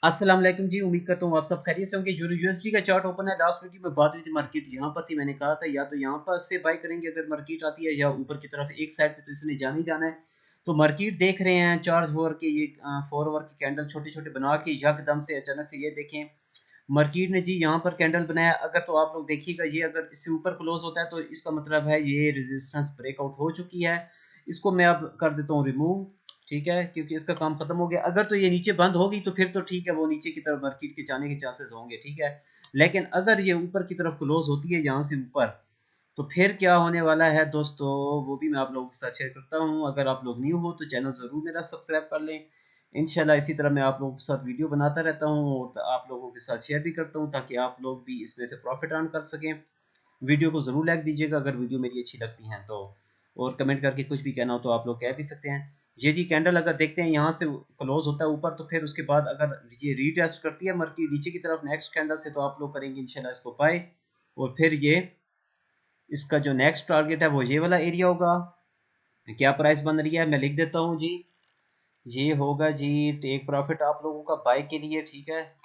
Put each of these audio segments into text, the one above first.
अस्सलाम वालेकुम जी। उम्मीद करता हूँ आप सब खैरियत से होंगे। जो यूएसडी का चार्ट ओपन है, लास्ट वीडियो में बात हुई थी मार्केट यहाँ पर थी। मैंने कहा था या तो यहाँ पर से बाय करेंगे अगर मार्केट आती है, या ऊपर की तरफ एक साइड पे तो इसने जाना ही जाना है। तो मार्केट देख रहे हैं 4 ओवर के ये 4 ओवर के कैंडल छोटे छोटे बना के यकदम से अचानक से ये देखें मार्केट ने जी यहाँ पर कैंडल बनाया। अगर तो आप लोग देखिएगा, ये अगर इससे ऊपर क्लोज होता है तो इसका मतलब है ये रेजिस्टेंस ब्रेकआउट हो चुकी है। इसको मैं अब कर देता हूँ रिमूव, ठीक है, क्योंकि इसका काम खत्म हो गया। अगर तो ये नीचे बंद होगी तो फिर तो ठीक है, वो नीचे की तरफ मार्केट के जाने के चांसेस होंगे, ठीक है। लेकिन अगर ये ऊपर की तरफ क्लोज होती है यहाँ से ऊपर, तो फिर क्या होने वाला है दोस्तों, वो भी मैं आप लोगों के साथ शेयर करता हूँ। अगर आप लोग न्यू हो तो चैनल ज़रूर मेरा सब्सक्राइब कर लें। इंशाल्लाह इसी तरह मैं आप लोगों के साथ वीडियो बनाता रहता हूँ और आप लोगों के साथ शेयर भी करता हूँ, ताकि आप लोग भी इसमें से प्रॉफिट अर्न कर सकें। वीडियो को ज़रूर लाइक दीजिएगा अगर वीडियो मेरी अच्छी लगती हैं तो, और कमेंट करके कुछ भी कहना हो तो आप लोग कह भी सकते हैं। ये जी कैंडल अगर देखते हैं यहाँ से क्लोज होता है ऊपर, तो फिर उसके बाद अगर ये रीटेस्ट करती है मार्केट नीचे की तरफ नेक्स्ट कैंडल से, तो आप लोग करेंगे इंशाल्लाह इसको बाय। और फिर ये इसका जो नेक्स्ट टारगेट है वो ये वाला एरिया होगा। क्या प्राइस बन रही है मैं लिख देता हूँ जी। ये होगा जी टेक प्रॉफिट आप लोगों का बाय के लिए, ठीक है।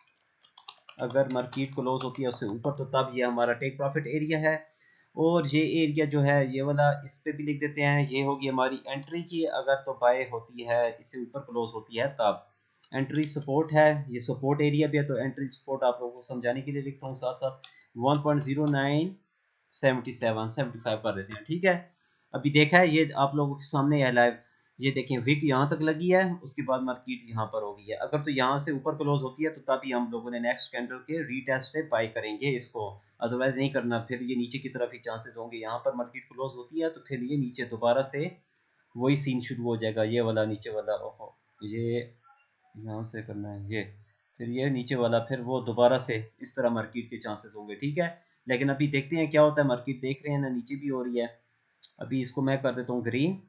अगर मार्केट क्लोज होती है उससे ऊपर, तो तब ये हमारा टेक प्रॉफिट एरिया है। और ये एरिया जो है ये वाला, इस पे भी लिख देते हैं, ये होगी हमारी एंट्री की। अगर तो बाय होती है इससे ऊपर क्लोज होती है तब एंट्री सपोर्ट है। ये सपोर्ट एरिया भी है, तो एंट्री सपोर्ट आप लोगों को समझाने के लिए लिखता हूँ साथ साथ 1.0977 कर देते हैं, ठीक है। अभी देखा है ये आप लोगों के सामने है लाइव। ये देखें विक यहाँ तक लगी है, उसके बाद मार्केट यहाँ पर हो गई है। अगर तो यहाँ से ऊपर क्लोज होती है तो तभी हम लोगों ने नेक्स्ट कैंडल के रीटेस्ट पे बाय करेंगे इसको, अदरवाइज नहीं करना। फिर ये नीचे की तरफ ही चांसेस होंगे। यहाँ पर मार्केट क्लोज होती है तो फिर ये नीचे दोबारा से वही सीन शुरू हो जाएगा, ये वाला नीचे वाला। ओहो, ये यहाँ से करना है ये, फिर ये नीचे वाला, फिर वो दोबारा से इस तरह मार्केट के चांसेस होंगे, ठीक है। लेकिन अभी देखते हैं क्या होता है। मार्केट देख रहे हैं ना नीचे भी हो रही है। अभी इसको मैं कर देता हूँ ग्रीन।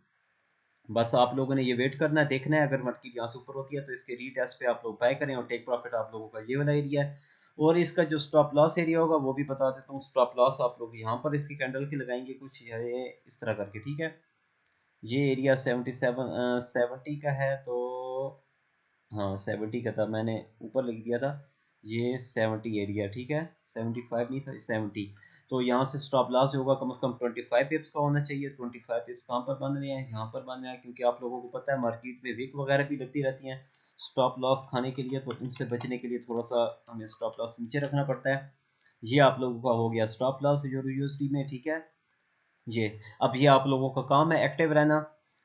बस आप लोगों ने ये वेट करना है, देखना है। अगर मार्केट यहाँ से ऊपर होती है तो इसके रीटेस्ट पे आप लोग बाय करें, और टेक प्रॉफिट आप लोगों का ये वाला एरिया है। और इसका जो स्टॉप लॉस एरिया होगा वो भी बता देता हूँ। स्टॉप लॉस आप लोग यहाँ पर इसकी कैंडल की लगाएंगे कुछ ये इस तरह करके, ठीक है। ये एरिया 70 का है, तो हाँ 70 का था, मैंने ऊपर लिख दिया था। ये 70 एरिया, ठीक है। 75 नहीं था, 70। तो यहाँ से स्टॉप लॉस जो होगा कम से कम 25 पिप्स का होना चाहिए। 25 पिप्स कहाँ पर बन रहे हैं, यहाँ पर बन रहे हैं, क्योंकि आप लोगों को पता है मार्केट में विक वगैरह भी लगती रहती हैं स्टॉप लॉस खाने के लिए। तो इनसे बचने के लिए थोड़ा सा हमें स्टॉप लॉस नीचे रखना पड़ता है। ये आप लोगों का हो गया स्टॉप लॉस यूरो यूएसडी में, ठीक है। ये अब ये आप लोगों का काम है एक्टिव रहना,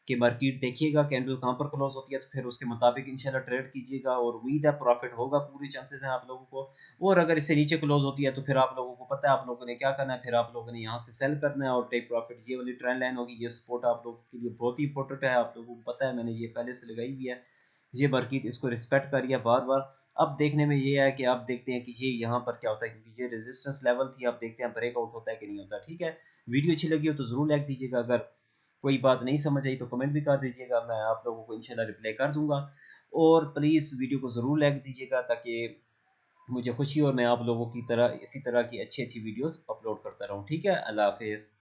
कि मार्केट देखिएगा कैंडल कहाँ पर क्लोज होती है, तो फिर उसके मुताबिक इंशाल्लाह ट्रेड कीजिएगा, और उम्मीद है प्रॉफिट होगा, पूरी चांसेस हैं आप लोगों को। और अगर इससे नीचे क्लोज होती है तो फिर आप लोगों को पता है आप लोगों ने क्या करना है। फिर आप लोगों ने यहाँ से सेल करना है और टेक प्रॉफिट। ये वाली ट्रेंड लाइन होगी, ये सपोर्ट आप लोगों के लिए बहुत ही इंपॉर्टेंट है, आप लोगों को पता है, मैंने ये पहले से लगाई हुई है। ये मार्केट इसको रिस्पेक्ट कर रही है बार बार। अब देखने में ये है कि आप देखते हैं कि ये यहाँ पर क्या होता है, क्योंकि ये रेजिस्टेंस लेवल थी। अब देखते हैं ब्रेकआउट होता है कि नहीं होता, ठीक है। वीडियो अच्छी लगी हो तो ज़रूर लाइक दीजिएगा। अगर कोई बात नहीं समझ आई तो कमेंट भी कर दीजिएगा, मैं आप लोगों को इंशाल्लाह रिप्लाई कर दूंगा। और प्लीज़ वीडियो को ज़रूर लाइक दीजिएगा, ताकि मुझे खुशी हो और मैं आप लोगों की तरह इसी तरह की अच्छी अच्छी वीडियोस अपलोड करता रहूँ, ठीक है। अल्लाह हाफिज़।